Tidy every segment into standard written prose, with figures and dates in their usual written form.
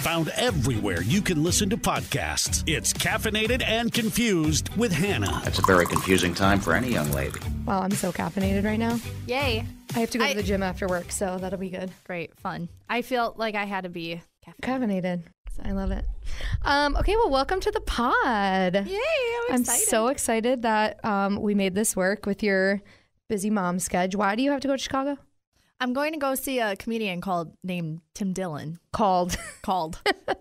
Found everywhere you can listen to podcasts. It's Caffeinated and Confused with Hannah. That's a very confusing time for any young lady. Wow, I'm so caffeinated right now. Yay. I have to go to the gym after work, so that'll be good. Great, fun. I feel like I had to be caffeinated. I love it. Okay, well, welcome to the pod. Yay, I'm excited. so excited that we made this work with your busy mom schedule. Why do you have to go to Chicago? I'm going to go see a comedian named Tim Dillon. Called.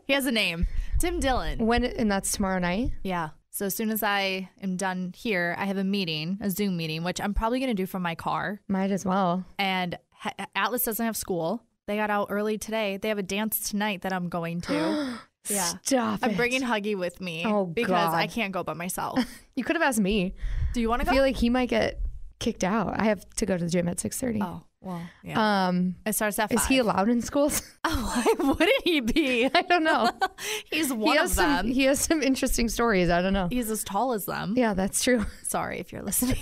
He has a name. Tim Dillon. And that's tomorrow night? Yeah. So as soon as I am done here, I have a Zoom meeting, which I'm probably going to do from my car. Might as well. And Atlas doesn't have school. They got out early today. They have a dance tonight that I'm going to. Yeah. Stop it. I'm bringing Huggy with me because God. I can't go by myself. You could have asked me. Do you want to go? I feel like he might get kicked out. I have to go to the gym at 6:30. Oh, well, yeah. It starts at 5. Is he allowed in schools? Oh, why wouldn't he be? I don't know. He's one of them. He has some interesting stories. I don't know. He's as tall as them. Yeah, that's true. Sorry if you're listening.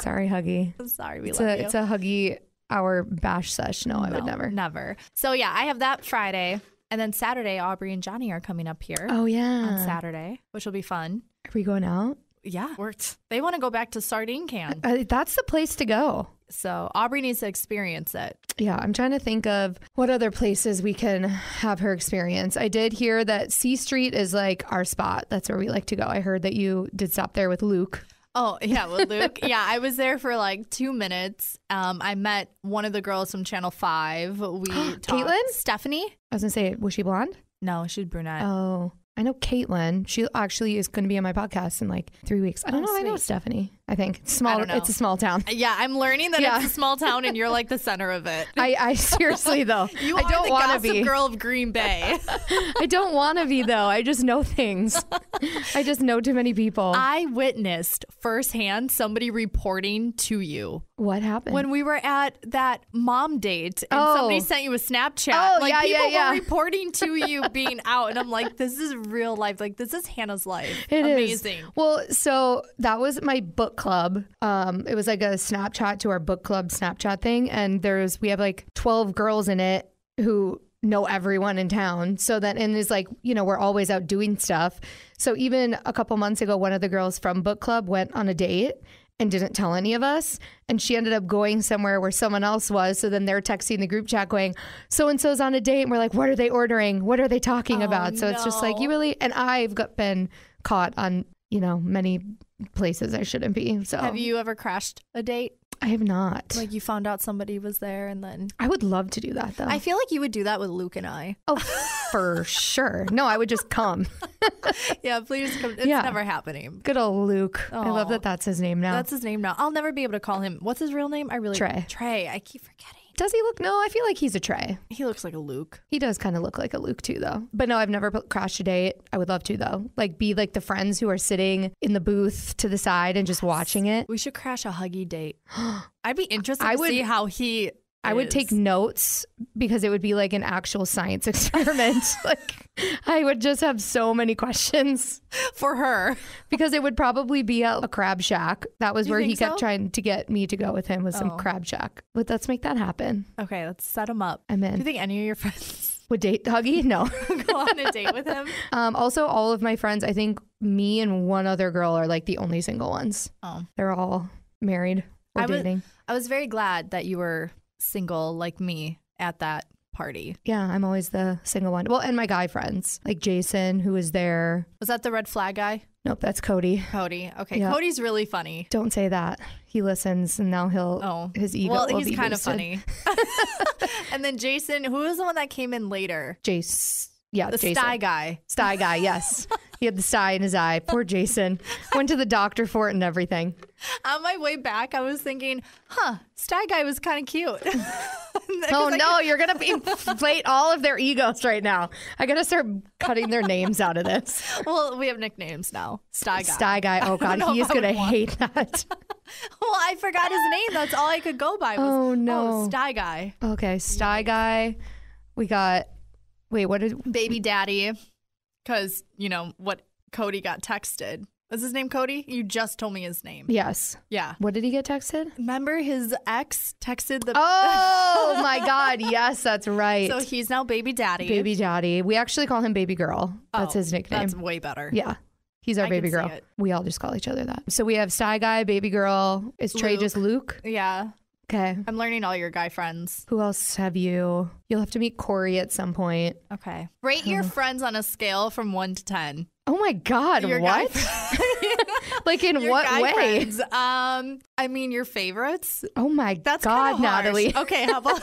Sorry, Huggy. I'm sorry. We love you. It's a Huggy hour bash sesh. No, I would never. Never. So, yeah, I have that Friday. And then Saturday, Aubrey and Johnny are coming up here. Oh, yeah. On Saturday, which will be fun. Are we going out? Yeah. They want to go back to Sardine Can. That's the place to go. So Aubrey needs to experience it. Yeah, I'm trying to think of what other places we can have her experience. I did hear that C Street is like our spot. That's where we like to go. I heard that you did stop there with Luke. Oh, yeah, with Luke. Yeah, I was there for like 2 minutes. I met one of the girls from Channel 5. We talked. Caitlin? Stephanie? I was going to say, was she blonde? No, she's brunette. Oh, I know Caitlin. She actually is going to be on my podcast in like 3 weeks. I don't know. Sweet. I know Stephanie. I think it's small. It's a small town. Yeah, I'm learning that it's a small town, and you're like the center of it. I seriously though. You I are don't the want to Gossip be Girl of Green Bay. I don't want to be though. I just know things. I just know too many people. I witnessed firsthand somebody reporting to you. What happened? When we were at that mom date and somebody sent you a Snapchat. Oh, people were reporting to you being out. And I'm like, this is real life. Like, this is Hannah's life. It Amazing. is. Well, so that was my book club. It was like a Snapchat to our book club Snapchat thing. And we have like 12 girls in it who know everyone in town. So then, and it's like, we're always out doing stuff. So even a couple months ago, one of the girls from book club went on a date and didn't tell any of us. And she ended up going somewhere where someone else was. So then they're texting the group chat going, so-and-so's on a date. And we're like, what are they ordering? What are they talking about? So it's just like, and I've been caught on, many places I shouldn't be. So have you ever crashed a date? I have not. Like you found out somebody was there and then... I would love to do that though. I feel like you would do that with Luke and I. Oh, for sure. No, I would just come. Yeah, please come. It's never happening. Good old Luke. I love that that's his name now. That's his name now. I'll never be able to call him. What's his real name? Trey. Trey. I keep forgetting. Does he look? No, I feel like he's a Trey. He looks like a Luke. He does kind of look like a Luke too, though. But no, I've never crashed a date. I would love to, though. Like be like the friends who are sitting in the booth to the side and just watching it. We should crash a Huggy date. I'd be interested to see how he I would take notes because it would be like an actual science experiment. Like I would just have so many questions for her because it would probably be at a crab shack. That was where he kept so? trying to get me to go with him with some crab shack. But let's make that happen. Okay, let's set him up. I'm in. Do you think any of your friends would date Huggy? No. Go on a date with him? Also, all of my friends, I think me and one other girl are like the only single ones. Oh. They're all married or dating. I was very glad that you were single like me at that party. Yeah, I'm always the single one. Well, and my guy friends, like Jason, who was there. Was that the red flag guy? Nope, that's Cody. Cody. Okay, yeah. Cody's really funny. Don't say that. He listens, and now his ego will be he's kind boosted. of funny. And then Jason, who was the one that came in later? Jace. Yeah, the Jason. sty guy. Sty guy, yes. He had the sty in his eye. Poor Jason. Went to the doctor for it and everything. On my way back, I was thinking, sty guy was kind of cute. Oh, no, you're going to inflate all of their egos right now. I got to start cutting their names out of this. Well, we have nicknames now. Sty guy. Sty guy. Oh, God, he is going to hate that. Well, I forgot his name. That's all I could go by. Oh, no. Sty guy. Okay, sty guy. We got... Wait, what did... Baby daddy, because, what Cody got texted. Was his name Cody? You just told me his name. Yes. Yeah. What did he get texted? Remember his ex texted the... Oh, my God. Yes, that's right. So he's now baby daddy. Baby daddy. We actually call him baby girl. That's his nickname. That's way better. Yeah. He's our baby girl. We all just call each other that. So we have Sty Guy, baby girl. Is Trey just Luke? Yeah. Okay. I'm learning all your guy friends. Who else have you? You'll have to meet Corey at some point. Okay. Rate your friends on a scale from 1 to 10. Oh my God, Your what? Like in Your what guy way? Friends. I mean, your favorites. Oh my That's God, kinda harsh. Natalie. Okay, how about...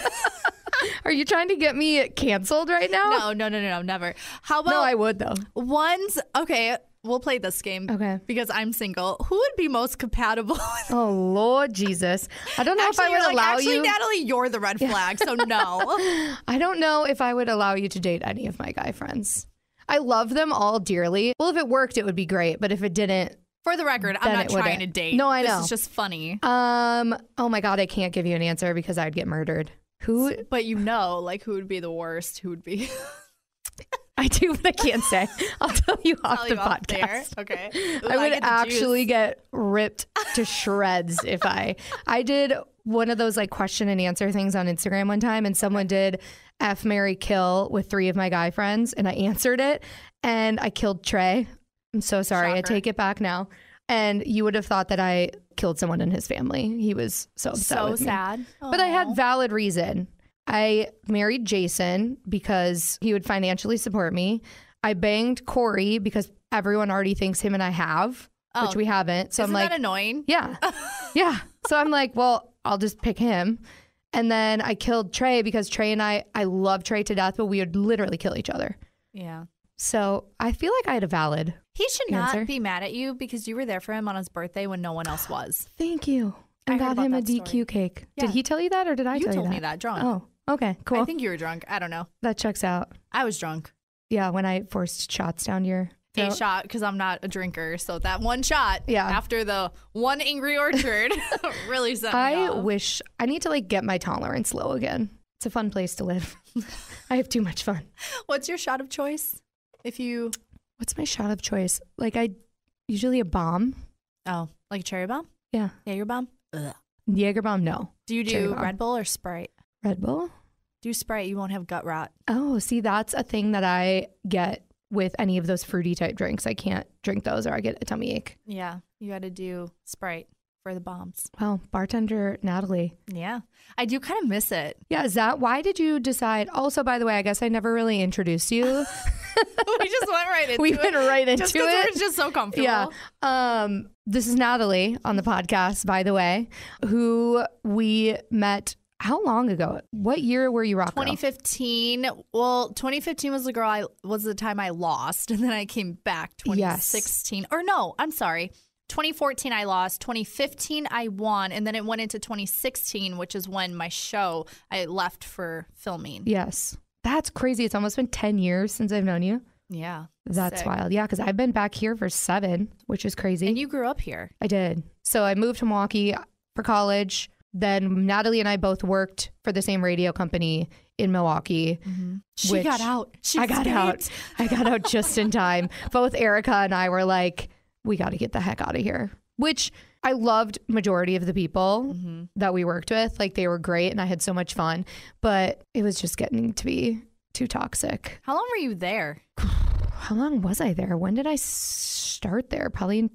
Are you trying to get me canceled right now? No, never. How about... No, I would though. Ones... Okay, we'll play this game. Okay. Because I'm single. Who would be most compatible with... Oh, Lord Jesus. I don't know Actually, if I would allow actually, you. Natalie, you're the red flag, so no. I don't know if I would allow you to date any of my guy friends. I love them all dearly. Well, if it worked, it would be great. But if it didn't... For the record, I'm not trying to date. No, I know. This is just funny. Oh my God, I can't give you an answer because I'd get murdered. Who? But you know, like, who would be the worst? Who would be... I do, but I can't say. I'll tell you off the podcast. Okay. Ooh, I would actually get ripped to shreds if I did one of those like question and answer things on Instagram one time, and someone did F, marry, kill with 3 of my guy friends, and I answered it, and I killed Trey. I'm so sorry. Shocker. I take it back now. And you would have thought that I killed someone in his family. He was so upset with me. sad. But I had valid reason. I married Jason because he would financially support me. I banged Corey because everyone already thinks him and I have, which we haven't. So Isn't I'm like, that annoying? yeah. Yeah. So I'm like, well, I'll just pick him. And then I killed Trey because Trey and I love Trey to death, but we would literally kill each other. Yeah. So I feel like I had a valid He should answer. not be mad at you because you were there for him on his birthday when no one else was. Thank you. I And heard got about him a that DQ story. cake. Yeah. Did he tell you that or did I You tell you told that? me that drunk. Oh, okay, cool. I think you were drunk. I don't know. That checks out. I was drunk. Yeah, when I forced shots down your A throat. shot because I'm not a drinker. So that one shot Yeah. after the one Angry Orchard really set me I off. wish I need to like get my tolerance low again. It's a fun place to live. I have too much fun. What's your shot of choice? What's my shot of choice? Like I usually a bomb. Oh, like a cherry bomb? Yeah. Jaeger bomb? Ugh. Jaeger bomb, no. Do you Cherry do bomb. Red Bull or Sprite? Red Bull? Do Sprite, you won't have gut rot. Oh, see, that's a thing that I get with any of those fruity type drinks. I can't drink those or I get a tummy ache. Yeah, you got to do Sprite for the bombs. Well, bartender Natalie. Yeah, I do kind of miss it. Yeah, is that why did you decide? Also, by the way, I guess I never really introduced you. We just went right into it. We went right into just 'cause it. We're just so comfortable. Yeah. This is Natalie on the podcast, by the way, who we met how long ago? What year were you rock girl? 2015. Well, 2015 was the time I lost, and then I came back 2016. Or no, I'm sorry. 2014 I lost, 2015 I won, and then it went into 2016, which is when my show I left for filming. Yes. That's crazy. It's almost been 10 years since I've known you. Yeah. That's sick. wild. Yeah, because I've been back here for 7, which is crazy. And you grew up here. I did. So I moved to Milwaukee for college. Then Natalie and I both worked for the same radio company in Milwaukee. Mm-hmm. She which got out. I got out. I got out just in time. Both Erica and I were like, we got to get the heck out of here, which I loved majority of the people that we worked with. Like they were great and I had so much fun, but it was just getting to be too toxic. How long were you there? How long was I there? When did I start there? Probably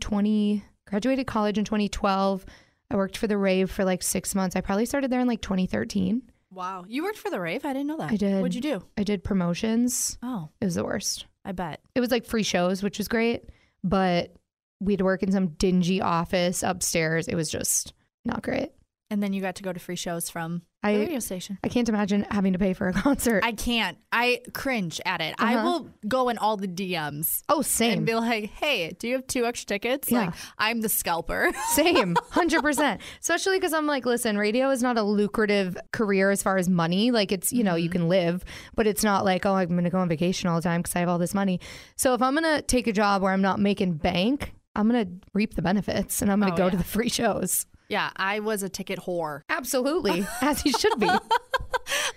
graduated college in 2012. I worked for the Rave for like 6 months. I probably started there in like 2013. Wow. You worked for the Rave? I didn't know that. I did. What'd you do? I did promotions. Oh, It was the worst. I bet. It was like free shows, which was great, but we had to work in some dingy office upstairs. It was just not great. And then you got to go to free shows from the radio station. I can't imagine having to pay for a concert. I can't. I cringe at it. I will go in all the DMs. Oh, same. And be like, hey, do you have 2 extra tickets? Yeah. Like, I'm the scalper. Same, 100%. Especially because I'm like, listen, radio is not a lucrative career as far as money. Like it's, you know, you can live, but it's not like, oh, I'm going to go on vacation all the time because I have all this money. So if I'm going to take a job where I'm not making bank, I'm going to reap the benefits and I'm going to go to the free shows. Yeah, I was a ticket whore. Absolutely, as you should be.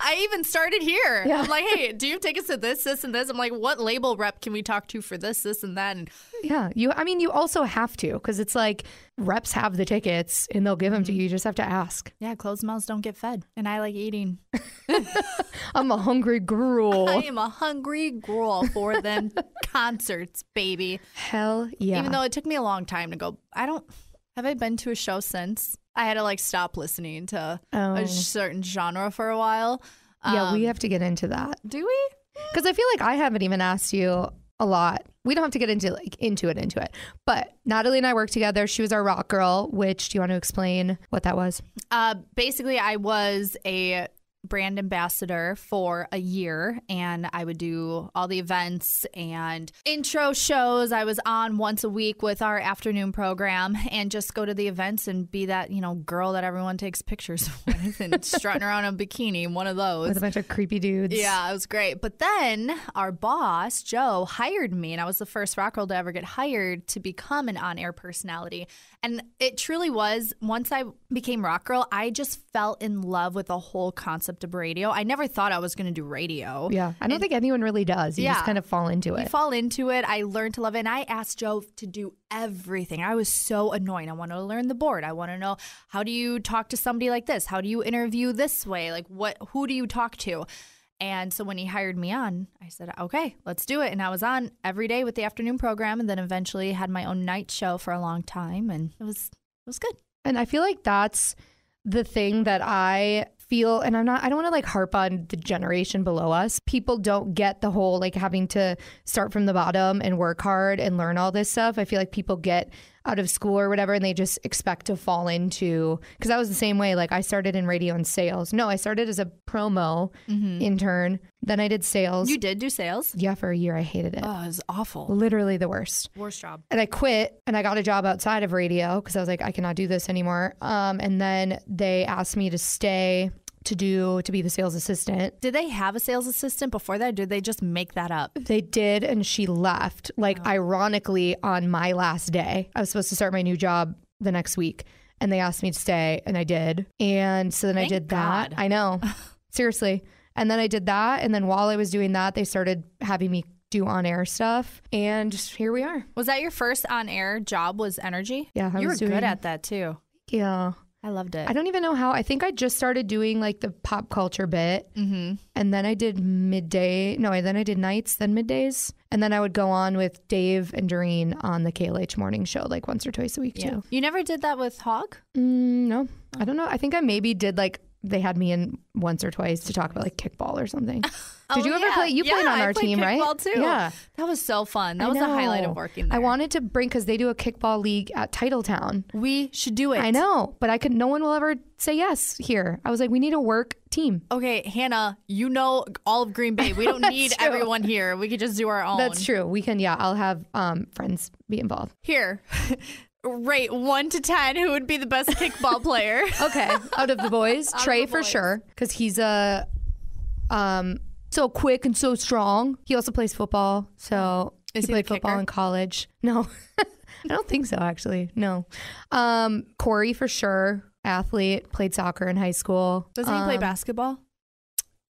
I even started here. Yeah. I'm like, hey, do you take us to this, and this? I'm like, what label rep can we talk to for this, and that? And Yeah. You also have to, because it's like reps have the tickets and they'll give them to you. You just have to ask. yeah, closed mouths don't get fed. And I like eating. I'm a hungry girl. I am a hungry girl for them concerts, baby. Hell yeah. Even though it took me a long time to go, have I been to a show since? I had to like stop listening to a certain genre for a while. Yeah, we have to get into that. Do we? Because I feel like I haven't even asked you a lot. We don't have to get into it. But Natalie and I worked together. She was our rock girl, which, do you want to explain what that was? Basically, I was a brand ambassador for a year, and I would do all the events and intro shows. I was on once a week with our afternoon program and just go to the events and be that, girl that everyone takes pictures with and strutting around in a bikini, one of those. With a bunch of creepy dudes. Yeah, it was great. But then our boss, Joe, hired me, and I was the first rock girl to ever get hired to become an on-air personality. And it truly was, once I became rock girl, I just fell in love with the whole concept of radio. I never thought I was going to do radio. Yeah, I don't think anyone really does. You just kind of fall into it. You fall into it. I learned to love it. And I asked Joe to do everything. I was so annoying. I wanted to learn the board. I want to know, how do you talk to somebody like this? How do you interview this way? Like, who do you talk to? And so when he hired me on, I said, okay, let's do it. And I was on every day with the afternoon program, and then eventually had my own night show for a long time. And it was good. And I feel like that's the thing that I feel, and I don't want to like harp on the generation below us. People don't get the whole like having to start from the bottom and work hard and learn all this stuff. I feel like people get out of school or whatever and they just expect to fall into, because I was the same way. Like I started in radio and sales. No, I started as a promo intern. Then I did sales. You did do sales? Yeah, for a year. I hated it. Oh, it was awful. Literally the worst. Worst job. And I quit and I got a job outside of radio because I was like, I cannot do this anymore. And then they asked me to stay to be the sales assistant. Did they have a sales assistant before that? Or did they just make that up? They did, and she left. Like, ironically, on my last day. I was supposed to start my new job the next week, and they asked me to stay, and I did. And so then I did that. I know. Seriously. And then I did that, and then while I was doing that, they started having me do on-air stuff, and here we are. Was that your first on-air job, was Energy? Yeah, you were good at that, too. Yeah. I loved it. I don't even know how. I think I just started doing like the pop culture bit. Mm-hmm. And then I did midday. No, then I did nights, then middays. And then I would go on with Dave and Doreen on the KLH morning show like once or twice a week too. You never did that with Hog? No. I don't know. I think I maybe did like, they had me in once or twice to talk about like kickball or something. Did you ever play? You played on our team, right? Kickball too. Yeah. That was so fun. That was the highlight of working there. I wanted to bring, because they do a kickball league at Titletown. We should do it. I know, but no one will ever say yes here. I was like, we need a work team. Okay, Hannah, you know all of Green Bay. We don't need everyone here. We could just do our own. That's true. We can, I'll have friends be involved. Here. Rate 1 to 10 who would be the best kickball player. Okay, out of the boys, Trey for sure, because he's so quick and so strong. He also plays football, so he played football in college. No, I don't think so, actually. No. Corey for sure, athlete, played soccer in high school. Doesn't he play basketball?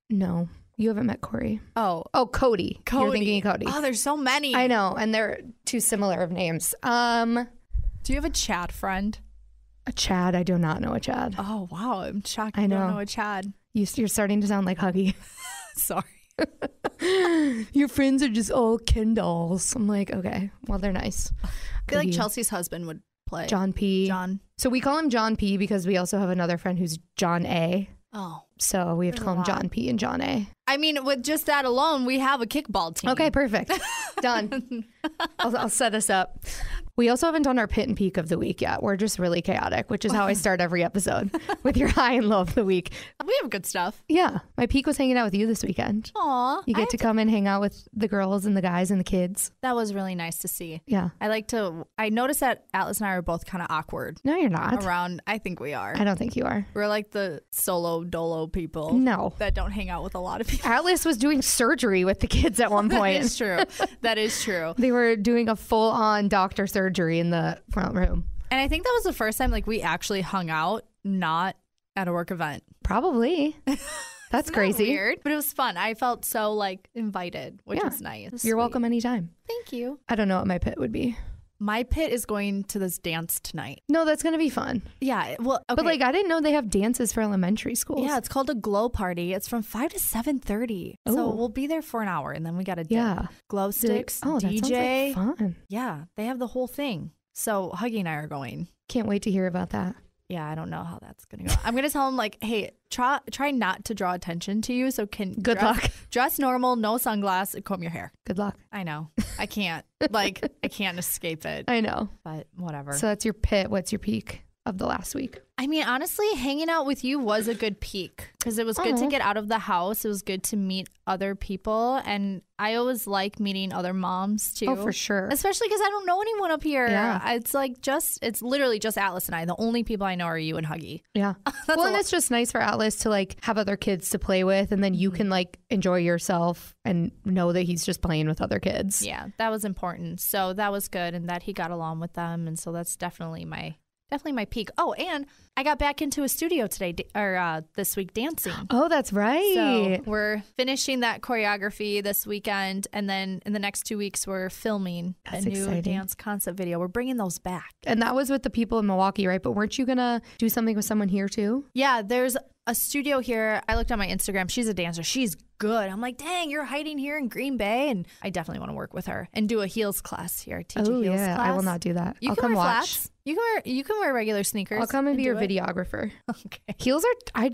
No. You haven't met Corey. Oh, Cody. You're thinking of Cody. Oh, there's so many. I know, and they're too similar of names. Do you have a Chad friend? A Chad? I do not know a Chad. Oh, wow. I'm shocked I you know. don't know a Chad. You're starting to sound like Huggy. Sorry. Your friends are just all Ken dolls. I'm like, okay, well, they're nice. I feel like Chelsea's husband would play. John P. So we call him John P because we also have another friend who's John A. Oh. So we have to call him John P and John A. I mean, with just that alone, we have a kickball team. Okay, perfect. Done. I'll set us up. We also haven't done our pit and peak of the week yet. We're just really chaotic, which is how I start every episode, with your high and low of the week. We have good stuff. Yeah. My peak was hanging out with you this weekend. Aw. You get to come and hang out with the girls and the guys and the kids. That was really nice to see. Yeah. I noticed that Atlas and I are both kind of awkward. No, you're not. I think we are. I don't think you are. We're like the solo dolo people. No. That don't hang out with a lot of people. Atlas was doing surgery with the kids at one point. That is true. That is true. They were doing a full-on doctor surgery in the front room. And I think that was the first time like we actually hung out, not at a work event. Probably. That's crazy. Weird, but it was fun. I felt so like invited, which was nice. You're welcome anytime. Thank you. I don't know what my pit would be. My pit is going to this dance tonight. No, that's going to be fun. Yeah. Well, okay. But like, I didn't know they have dances for elementary schools. Yeah, it's called a glow party. It's from 5 to 7:30. So we'll be there for an hour and then we got to glow sticks, DJ. That sounds like fun. Yeah, they have the whole thing. So Huggy and I are going. Can't wait to hear about that. Yeah, I don't know how that's going to go. I'm going to tell him like, hey, try not to draw attention to you. So good luck. Dress normal, no sunglasses, and comb your hair. Good luck. I know. I can't. I can't escape it. I know. But whatever. So that's your pit. What's your peak of the last week? I mean, honestly, hanging out with you was a good peak because it was good to get out of the house. It was good to meet other people. And I always like meeting other moms too. Oh, for sure. Especially because I don't know anyone up here. Yeah. It's literally just Atlas and I. The only people I know are you and Huggy. Yeah. Well, and it's just nice for Atlas to like have other kids to play with. And then you can like enjoy yourself and know that he's just playing with other kids. Yeah, that was important. So that was good. And that he got along with them. And so that's definitely my peak. Oh, and I got back into a studio today this week dancing. Oh, that's right. So we're finishing that choreography this weekend. And then in the next 2 weeks, we're filming a new dance concept video. We're bringing those back. And that was with the people in Milwaukee, right? But weren't you going to do something with someone here too? Yeah, there's a studio here. I looked on my Instagram. She's a dancer. She's good. I'm like, dang, you're hiding here in Green Bay. And I definitely want to work with her and do a heels class here. Teach a heels class. I will not do that. I'll come wear watch. Flats. You can wear regular sneakers. I'll come and be your videographer. Okay. Heels I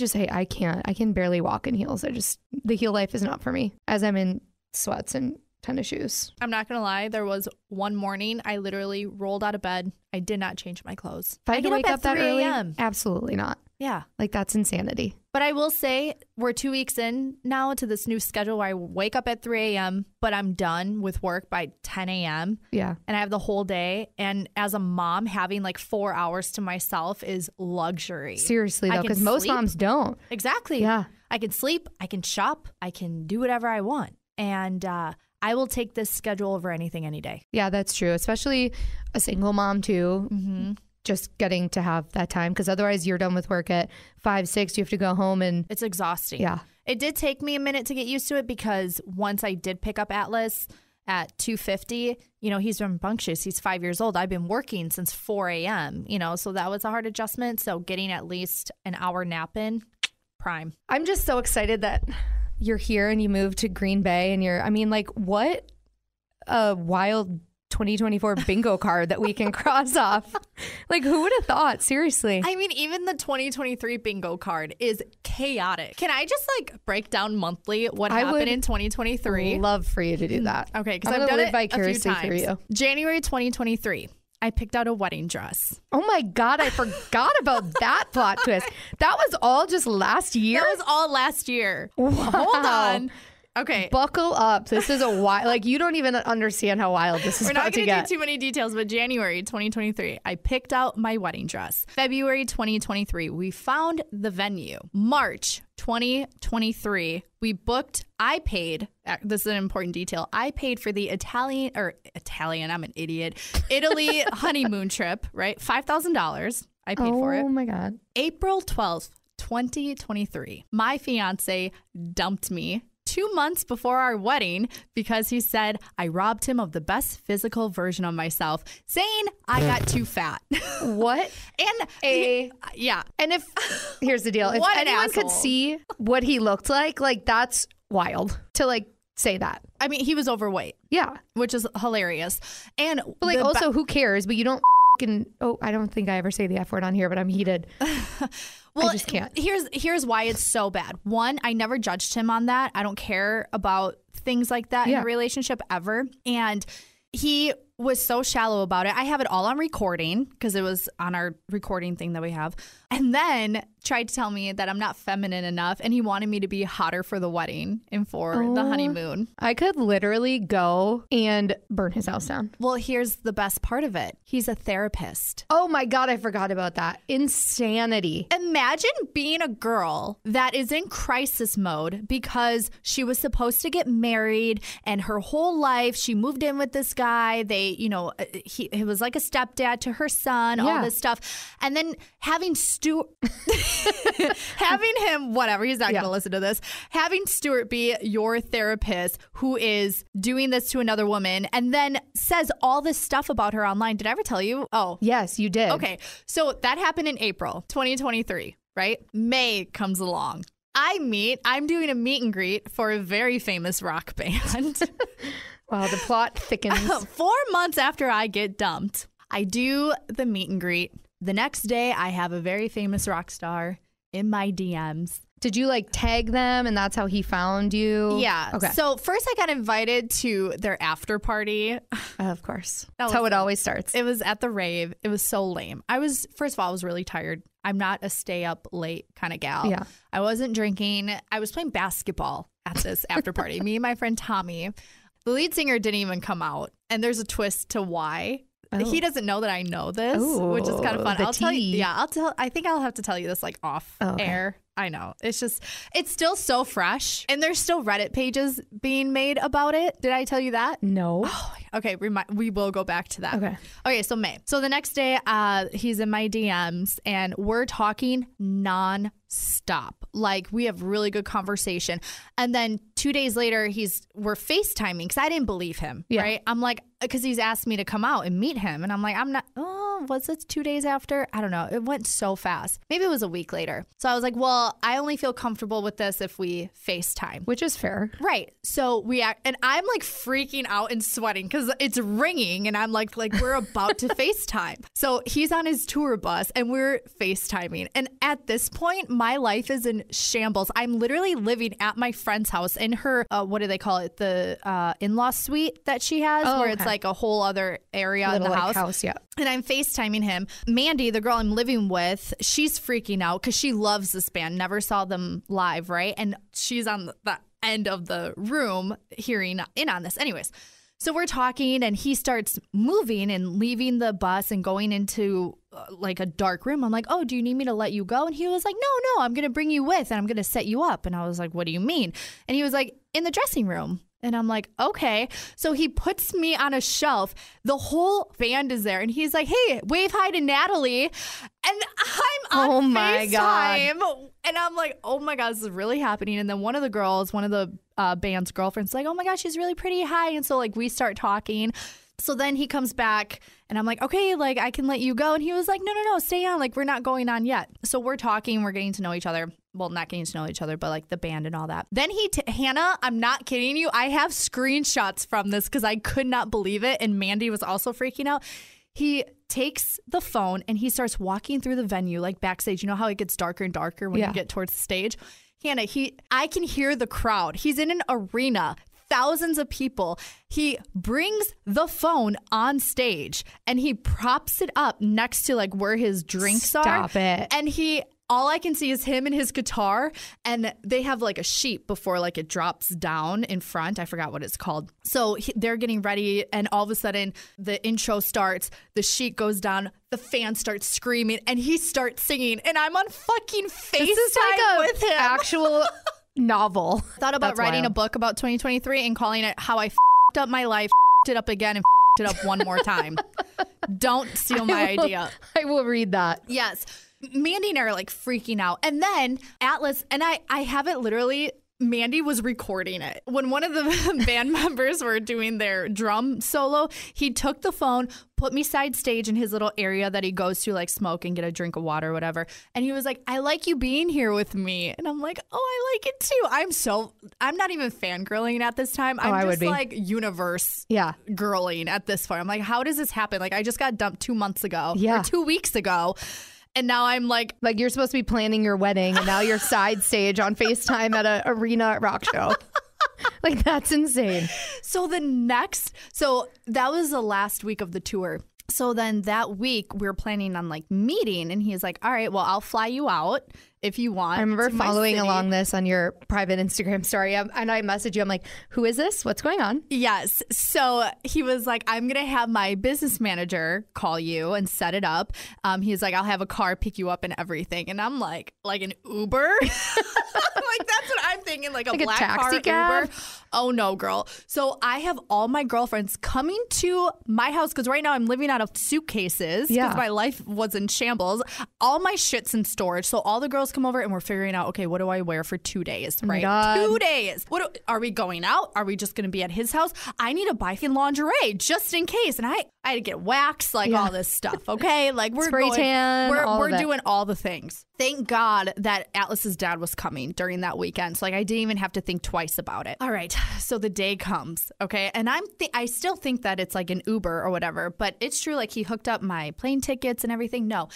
can't. I can barely walk in heels. The heel life is not for me as I'm in sweats and tennis shoes. I'm not going to lie. There was one morning I literally rolled out of bed. I did not change my clothes. If I had to wake up that early, 3 a.m. Absolutely not. Yeah. Like that's insanity. But I will say we're 2 weeks in now to this new schedule where I wake up at 3 a.m., but I'm done with work by 10 a.m. Yeah. And I have the whole day. And as a mom, having like 4 hours to myself is luxury. Seriously, though, because most moms don't. Exactly. Yeah. I can sleep. I can shop. I can do whatever I want. And I will take this schedule over anything any day. Yeah, that's true. Especially a single mom, too. Mm-hmm. Just getting to have that time because otherwise you're done with work at 5, 6. You have to go home and it's exhausting. Yeah. It did take me a minute to get used to it because once I did pick up Atlas at 2:50, he's rambunctious. He's 5 years old. I've been working since 4 a.m., so that was a hard adjustment. So getting at least an hour nap in, prime. I'm just so excited that you're here and you moved to Green Bay and what a wild 2024 bingo card that we can cross off. Like, who would have thought? Seriously. I mean, even the 2023 bingo card is chaotic. Can I just break down monthly what happened in 2023? Love for you to do that. Okay, because I've done it vicariously a few times. through you. January 2023. I picked out a wedding dress. Oh my God, I forgot about that plot twist. That was all just last year? That was all last year. Wow. Hold on. Okay. Buckle up. This is a wild, you don't even understand how wild this is about to get. We're not going to do too many details, but January 2023, I picked out my wedding dress. February 2023, we found the venue. March 2023, I paid, this is an important detail, I paid for the Italy, I'm an idiot, Italy honeymoon trip, right? $5,000. I paid for it. Oh my God. April 12th, 2023, my fiance dumped me 2 months before our wedding because he said I robbed him of the best physical version of myself, saying I got too fat. What? Yeah. And here's the deal. If anyone could see what he looked like that's wild to say that. I mean, he was overweight. Yeah. Which is hilarious. But also who cares? But you don't I don't think I ever say the F word on here, but I'm heated. Well, I just can't. Here's why it's so bad. One, I never judged him on that. I don't care about things like that in a relationship ever. And he was so shallow about it. I have it all on recording because it was on our recording thing that we have. And then tried to tell me that I'm not feminine enough. And he wanted me to be hotter for the wedding and for the honeymoon. I could literally go and burn his house down. Well, here's the best part of it. He's a therapist. Oh my God, I forgot about that. Insanity. Imagine being a girl that is in crisis mode because she was supposed to get married and her whole life she moved in with this guy. They way, you know, he was like a stepdad to her son, all this stuff. And then having having him, whatever, he's not going to listen to this, having Stuart be your therapist who is doing this to another woman and then says all this stuff about her online. Did I ever tell you? Oh. Yes, you did. Okay. So that happened in April 2023, right? May comes along. I'm doing a meet and greet for a very famous rock band. Wow, the plot thickens. 4 months after I get dumped, I do the meet and greet. The next day, I have a very famous rock star in my DMs. Did you like tag them and that's how he found you? Yeah. Okay. So first I got invited to their after party. Of course. That's how it always starts. It was at the rave. It was so lame. First of all, I was really tired. I'm not a stay up late kind of gal. Yeah. I wasn't drinking. I was playing basketball at this after party. Me and my friend Tommy. The lead singer didn't even come out. And there's a twist to why. Oh. He doesn't know that I know this, which is kind of fun. I'll tell you. Yeah, I think I'll have to tell you this like off air. I know. It's still so fresh. And there's still Reddit pages being made about it. Did I tell you that? No. Oh, okay. We will go back to that. Okay. So May. So the next day, he's in my DMs and we're talking non-stop. Like we have really good conversation. And then 2 days later, we're FaceTiming because I didn't believe him. Yeah. Right. I'm like, because he's asked me to come out and meet him. And I'm like, I'm not, was it 2 days after? I don't know. It went so fast. Maybe it was a week later. So I was like, well, I only feel comfortable with this if we FaceTime. Which is fair. Right. So and I'm like freaking out and sweating because it's ringing and I'm like we're about to FaceTime. So he's on his tour bus and we're FaceTiming. And at this point, my life is in shambles. I'm literally living at my friend's house in her, what do they call it? The in-law suite that she has where it's like a whole other area in the house. Yeah. And I'm FaceTiming him. Mandy, the girl I'm living with, she's freaking out because she loves this band. Never saw them live, right? And she's on the end of the room hearing in on this. Anyways, so we're talking and he starts moving and leaving the bus and going into like a dark room. I'm like, oh, do you need me to let you go? And he was like, no, I'm going to bring you with and I'm going to set you up. And I was like, what do you mean? And he was like, in the dressing room. And I'm like, okay. So he puts me on a shelf. The whole band is there. And he's like, hey, wave hi to Natalie. And I'm on FaceTime. God. And I'm like, oh my God, this is really happening. And then one of the band's girlfriends, like, oh my God, she's really pretty. Hi. And so like we start talking. So then he comes back and I'm like, okay, like I can let you go. And he was like, no, stay on. Like we're not going on yet. So we're talking, we're getting to know each other. Well, not getting to know each other, but like the band and all that. Then Hannah, I'm not kidding you. I have screenshots from this because I could not believe it. And Mandy was also freaking out. He takes the phone and he starts walking through the venue, like backstage. You know how it gets darker and darker when you get towards the stage? Hannah, I can hear the crowd. He's in an arena. Thousands of people. He brings the phone on stage and he props it up next to like where his drinks are. Stop it. And all I can see is him and his guitar, and they have like a sheet before like it drops down in front. I forgot what it's called. So they're getting ready, and all of a sudden the intro starts, the sheet goes down, the fans start screaming, and he starts singing, and I'm on fucking FaceTime with him. Actual novel. Thought about writing a book about 2023 and calling it How I F***ed Up My Life, F***ed It Up Again, and F***ed It Up One More Time. Don't steal my idea. I will read that. Yes. Mandy and I are like freaking out. And then Atlas, and I have it literally, Mandy was recording it. When one of the band members were doing their drum solo, he took the phone, put me side stage in his little area that he goes to like smoke and get a drink of water or whatever. And he was like, I like you being here with me. And I'm like, oh, I like it too. I'm not even fangirling at this time. I'm just like universe girling at this point. I'm like, how does this happen? Like I just got dumped 2 months ago or 2 weeks ago. And now I'm like you're supposed to be planning your wedding and now you're side stage on FaceTime at an arena rock show. Like that's insane. So that was the last week of the tour. So then that week we were planning on like meeting and he's like, all right, well, I'll fly you out if you want. I remember to my following city. along this on your private Instagram story, and I messaged you. I'm like, who is this? What's going on? Yes. So he was like, I'm going to have my business manager call you and set it up. He's like, I'll have a car pick you up and everything. And I'm like an Uber? Like, that's what I'm thinking, like a black taxi car cab? Uber. Oh, no, girl. So I have all my girlfriends coming to my house because right now I'm living out of suitcases because my life was in shambles. All my shit's in storage. So all the girls come over and we're figuring out, okay, what do I wear for 2 days, right? 2 days. Are we going out? Are we just going to be at his house? I need to buy lingerie just in case. And I had to get waxed, like all this stuff, okay? Like we're spray tan, we're doing all the things. Thank God that Atlas's dad was coming during that weekend. So like I didn't even have to think twice about it. All right. So the day comes, okay? And I still think that it's like an Uber or whatever, but it's true. Like he hooked up my plane tickets and everything. No,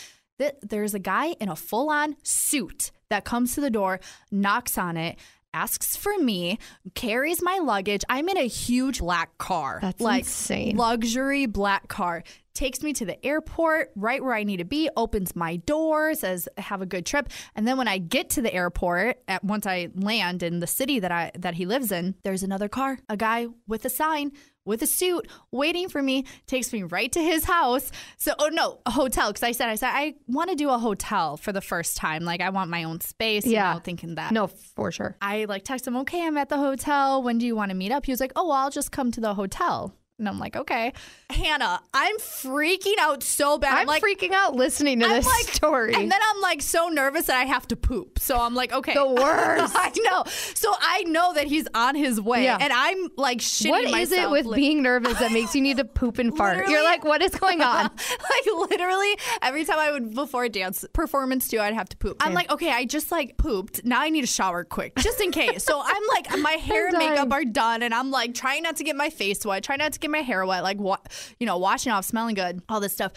there's a guy in a full-on suit that comes to the door, knocks on it, asks for me, carries my luggage. I'm in a huge black car. That's like insane. Luxury black car. Takes me to the airport right where I need to be, opens my door, says, have a good trip. And then when I get to the airport, once I land in the city that he lives in, there's another car, a guy with a sign, with a suit, waiting for me, takes me right to his house. So, a hotel. Because I said, I want to do a hotel for the first time. Like, I want my own space, thinking that. No, for sure. I text him, okay, I'm at the hotel. When do you want to meet up? He was like, oh, well, I'll just come to the hotel. And I'm like, okay. Hannah, I'm freaking out so bad. I'm like, freaking out listening to this story. And then I'm like so nervous that I have to poop. So I'm like, okay. The worst. I know. So I know that he's on his way. Yeah. And I'm like shitting myself. What is it with being nervous that makes you need to poop and fart? You're like, what is going on? Like literally every time I would, before a dance performance too, I'd have to poop. I'm like, okay, I just like pooped. Now I need to shower quick just in case. So I'm like, my hair and makeup are done. And I'm like trying not to get my face wet, trying not to get my hair wet, like washing off, smelling good, all this stuff.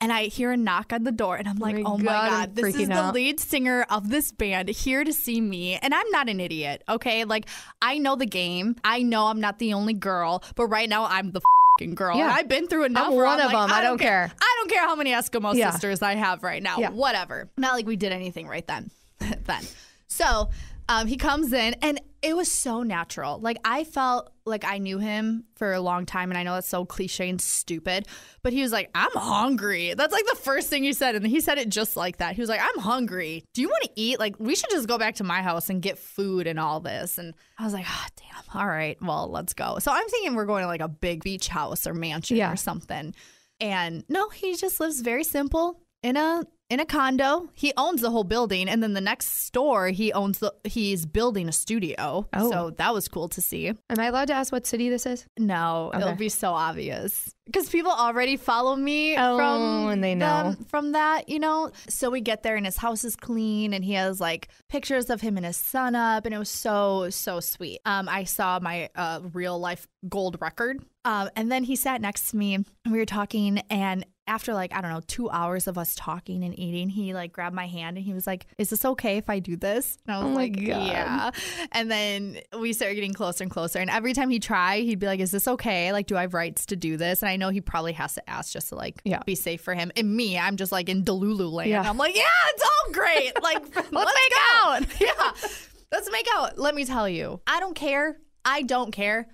And I hear a knock on the door and I'm like, oh my God, this is the lead singer of this band here to see me. And I'm not an idiot, okay? Like, I know the game. I know I'm not the only girl, but right now I'm the fucking girl. Yeah. And I've been through enough. I'm one of them. I don't care. I don't care how many Eskimo sisters I have right now. Yeah. Whatever. Not like we did anything right then. So he comes in and it was so natural. Like I felt like I knew him for a long time, and I know that's so cliche and stupid, but he was like, I'm hungry. That's like the first thing he said, and he said it just like that. He was like, I'm hungry. Do you want to eat? Like, we should just go back to my house and get food and all this. And I was like, oh, damn. All right, well, let's go. So I'm thinking we're going to like a big beach house or mansion or something. And no, he just lives very simple in a condo. He owns the whole building, and then the next door he's building a studio. Oh. So that was cool to see. Am I allowed to ask what city this is? No, it'll be so obvious because people already follow me and they know from that, So we get there and his house is clean and he has like pictures of him and his son up, and it was so sweet. I saw my real life gold record. And then he sat next to me and we were talking, and after 2 hours of us talking and eating, he like grabbed my hand and he was like, is this okay if I do this? And I was like, God. Yeah. And then we started getting closer and closer. And every time he tried, he'd be like, is this okay? Like, do I have rights to do this? And I know he probably has to ask just to be safe for him. And me, I'm just like in Delulu land. Yeah. I'm like, yeah, it's all great. Like, let's make out. Yeah. Let's make out. Let me tell you, I don't care.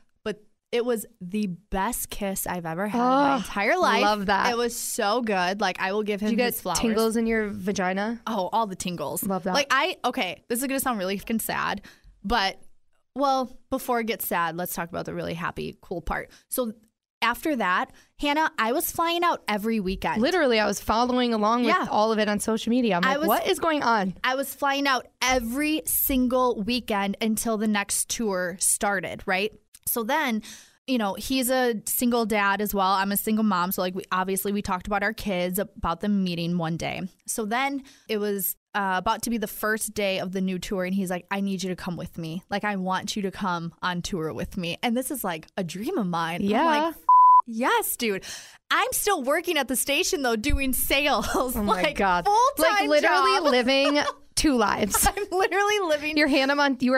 It was the best kiss I've ever had in my entire life. Love that. It was so good. Like, I will give him his flowers. Did you get tingles in your vagina? Oh, all the tingles. Love that. Like, this is going to sound really fucking sad, but, before it gets sad, let's talk about the really happy, cool part. So after that, Hannah, I was flying out every weekend. Literally, I was following along with all of it on social media. I'm like, what is going on? I was flying out every single weekend until the next tour started, right? So then, he's a single dad as well. I'm a single mom. So we talked about our kids, about them meeting one day. So then it was about to be the first day of the new tour. And he's like, I need you to come with me. Like, I want you to come on tour with me. And this is like a dream of mine. Yeah. I'm like, yes, dude. I'm still working at the station though, doing sales. Oh my God. Full-time like literally job. Living 2 lives. I'm literally living. You were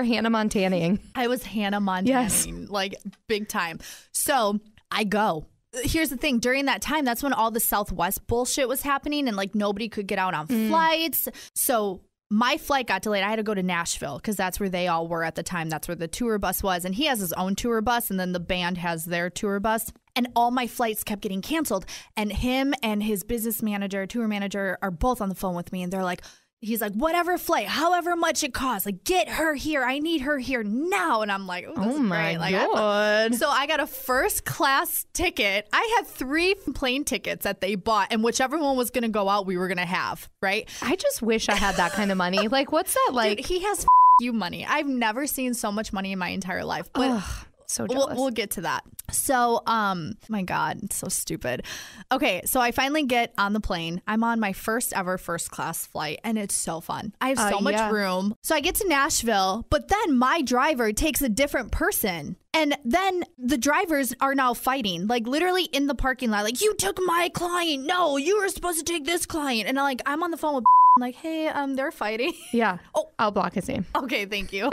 Hannah Montaning. I was Hannah Montaning, like big time. So I go. Here's the thing. During that time, that's when all the Southwest bullshit was happening and like nobody could get out on flights. So my flight got delayed. I had to go to Nashville because that's where they all were at the time. That's where the tour bus was. And he has his own tour bus, and then the band has their tour bus. And all my flights kept getting canceled. And him and his business manager, tour manager, are both on the phone with me. And they're like, he's like, whatever flight, however much it costs, like, get her here. I need her here now. And I'm like, oh my great. God. So I got a first class ticket. I had 3 plane tickets that they bought, and whichever one was going to go out, we were going to have, right? I just wish I had that kind of money. Like, what's that like? Dude, he has you money. I've never seen so much money in my entire life. But so jealous. We'll get to that. So, my God, it's so stupid. Okay, so I finally get on the plane. I'm on my first ever first class flight, and it's so fun. I have so much room. So I get to Nashville, but then my driver takes a different person. And then the drivers are now fighting, like literally in the parking lot. Like, you took my client. No, you were supposed to take this client. And I'm on the phone with I'm like, hey, they're fighting. Yeah. Oh, I'll block his name. Okay, thank you.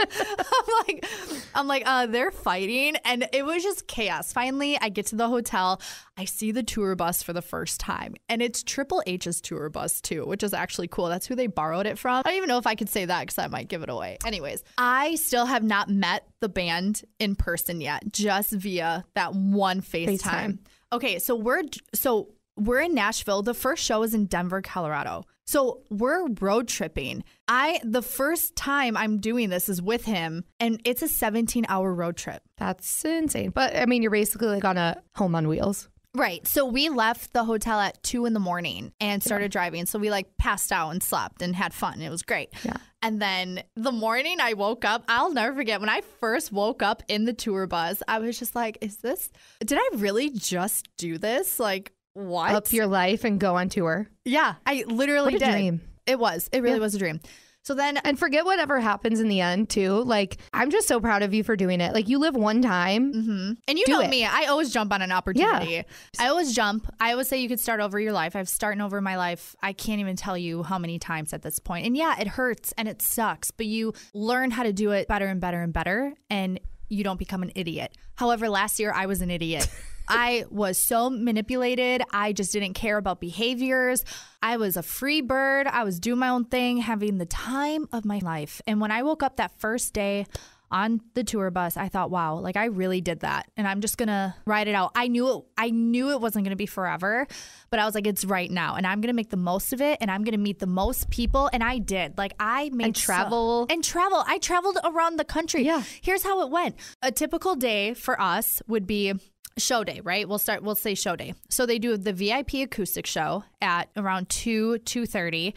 I'm like, they're fighting. And it was just chaos. Finally, I get to the hotel. I see the tour bus for the first time. And it's Triple H's tour bus, too, which is actually cool. That's who they borrowed it from. I don't even know if I could say that because I might give it away. Anyways, I still have not met the band in person yet, just via that one FaceTime. Okay, so we're in Nashville. The first show is in Denver, Colorado. So we're road tripping. The first time I'm doing this is with him, and it's a 17-hour road trip. That's insane. But I mean, you're basically like on a home on wheels. Right. So we left the hotel at 2 a.m. and started driving. So we like passed out and slept and had fun. It was great. Yeah. And then the morning I woke up, I'll never forget when I first woke up in the tour bus, I was just like, did I really just do this? Like, what? Up your life and go on tour. Yeah, I literally did. What a dream. It was. It really was a dream. So then, and forget whatever happens in the end too. Like, I'm just so proud of you for doing it. Like, you live one time. Mm-hmm. And you know me, I always jump on an opportunity. Yeah. I always jump. I always say you could start over your life. I've started over my life. I can't even tell you how many times at this point. And yeah, it hurts and it sucks, but you learn how to do it better and better and better. And you don't become an idiot. However, last year I was an idiot. I was so manipulated. I just didn't care about behaviors. I was a free bird. I was doing my own thing, having the time of my life. And when I woke up that first day on the tour bus, I thought, wow, like I really did that. And I'm just going to ride it out. I knew it wasn't going to be forever, but I was like, it's right now. And I'm going to make the most of it. And I'm going to meet the most people. And I did. Like I made travel. I traveled around the country. Yeah. Here's how it went. A typical day for us would be show day, right? We'll say show day. So they do the VIP acoustic show at around 2:30.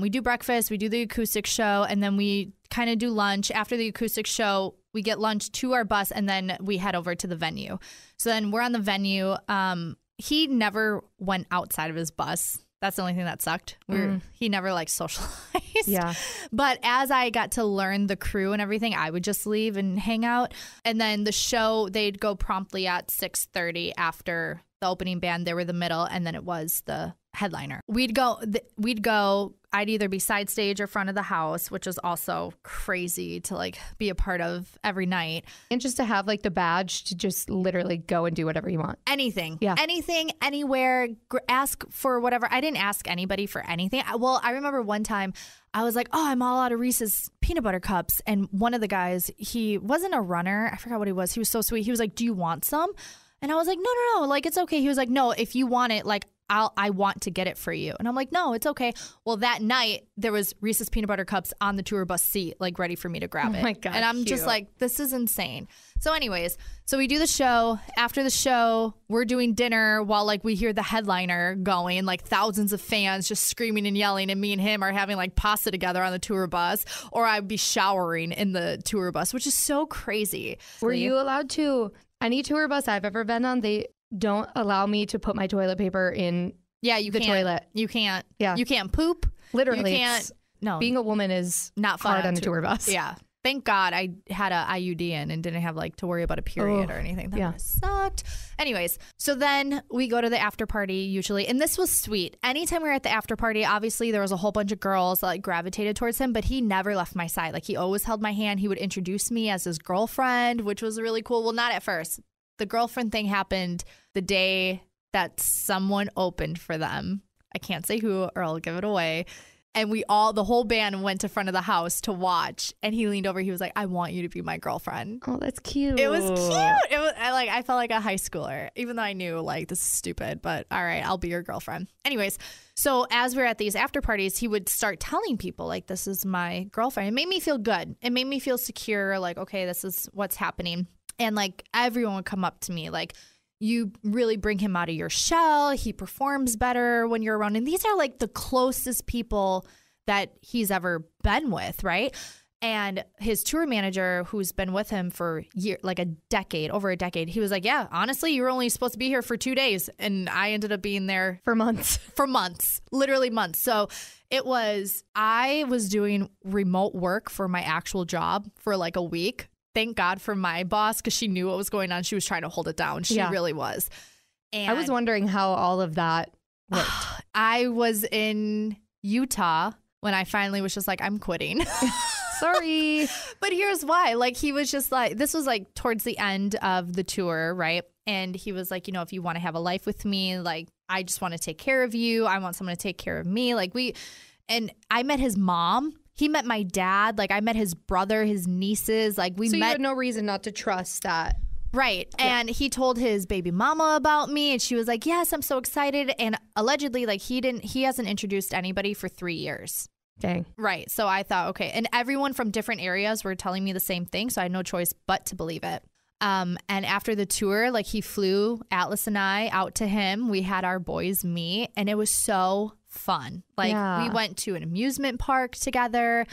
We do breakfast, we do the acoustic show, and then we kind of do lunch. After the acoustic show, we get lunch to our bus, and then we head over to the venue. So then we're on the venue. He never went outside of his bus. That's the only thing that sucked. He never like socialized. Yeah. But as I got to learn the crew and everything, I would just leave and hang out. And then the show, they'd go promptly at 6:30 after the opening band. They were the middle, and then it was the headliner. We'd go. I'd either be side stage or front of the house, which is also crazy to like be a part of every night. And just to have like the badge to just literally go and do whatever you want. Anything. Yeah. Anything, anywhere. Ask for whatever. I didn't ask anybody for anything. I remember one time I was like, oh, I'm all out of Reese's peanut butter cups. And one of the guys, he wasn't a runner. I forgot what he was. He was so sweet. He was like, do you want some? And I was like, no, like, it's okay. He was like, no, if you want it, like, I want to get it for you. And I'm like, no, it's okay. Well, that night there was Reese's peanut butter cups on the tour bus seat, like ready for me to grab it. Oh my God, and I'm just like, this is insane. So anyways, so we do the show. After the show, we're doing dinner while like we hear the headliner going, like thousands of fans just screaming and yelling, and me and him are having like pasta together on the tour bus, or I'd be showering in the tour bus, which is so crazy. Were you allowed to, any tour bus I've ever been on, they don't allow me to put my toilet paper in the toilet. You can't. Yeah. You can't poop. Literally. You can't. No. Being a woman is not fun hard on a tour bus. Yeah. Thank God I had a IUD in and didn't have like to worry about a period or anything. That would have sucked. Anyways, so then we go to the after party usually. And this was sweet. Anytime we were at the after party, obviously there was a whole bunch of girls that like gravitated towards him, but he never left my side. Like he always held my hand. He would introduce me as his girlfriend, which was really cool. Well, not at first. The girlfriend thing happened the day that someone opened for them. I can't say who or I'll give it away. And the whole band went to front of the house to watch. And he leaned over. He was like, I want you to be my girlfriend. Oh, that's cute. It was cute. I felt like a high schooler, even though I knew like this is stupid, but all right, I'll be your girlfriend. Anyways, so as we were at these after parties, he would start telling people like, this is my girlfriend. It made me feel good. It made me feel secure. Like, okay, this is what's happening. And like everyone would come up to me like, you really bring him out of your shell. He performs better when you're around. And these are like the closest people that he's ever been with, right? And his tour manager, who's been with him for over a decade, he was like, yeah, honestly, you were only supposed to be here for 2 days. And I ended up being there for months, literally months. So I was doing remote work for my actual job for like a week. Thank God for my boss, because she knew what was going on. She was trying to hold it down. She really was. And I was wondering how all of that worked. I was in Utah when I finally was just like, I'm quitting. Sorry. But here's why. Like, he was just like, this was like towards the end of the tour, right? And he was like, if you want to have a life with me, like, I just want to take care of you. I want someone to take care of me. And I met his mom. He met my dad. Like, I met his brother, his nieces. Like, So you had no reason not to trust that. Right. Yeah. And he told his baby mama about me, and she was like, yes, I'm so excited. And allegedly, like, he hasn't introduced anybody for 3 years. Dang. Right. So I thought, okay. And everyone from different areas were telling me the same thing. So I had no choice but to believe it. And after the tour, like, he flew Atlas and I out to him. We had our boys meet, and it was so fun. Like, we went to an amusement park together.